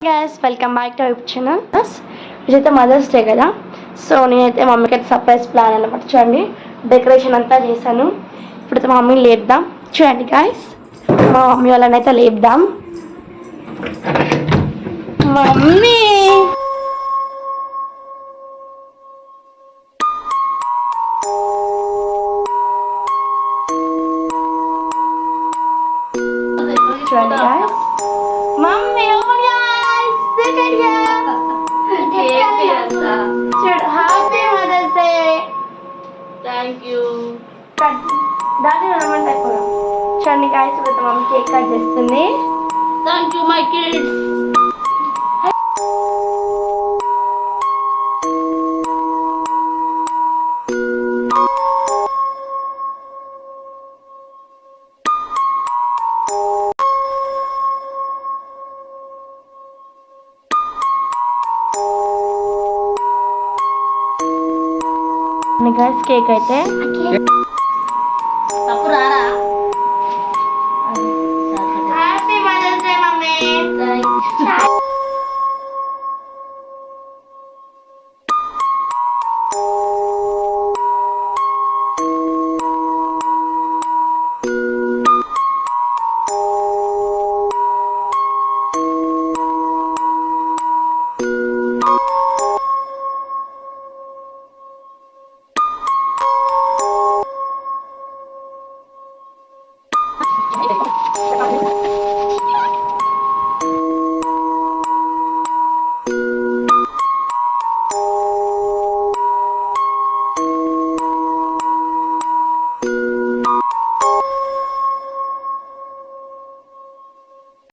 Guys welcome back to YouTube channel. ఇదైతే mothers day కదా, so నేనైతే మమ్మీకి అయితే సర్ప్రైజ్ ప్లాన్ అనమాట. చూడండి, డెకరేషన్ అంతా చేశాను. ఇప్పుడైతే మా మమ్మీని లేపుదాం. చూడండి గైస్, మా మమ్మీ వాళ్ళని అయితే లేపుదాం. మమ్మీ చూడండి guys, mummy happy mother's day. Thank you. దాన్ని రమ్మంటే అయిపోదాం. చూడండి గైస్, ఇప్పుడు మమ్మీ కేక్ కట్ చేస్తుంది. Thank you my kids. Guys cake అయితే తప్పు రారా?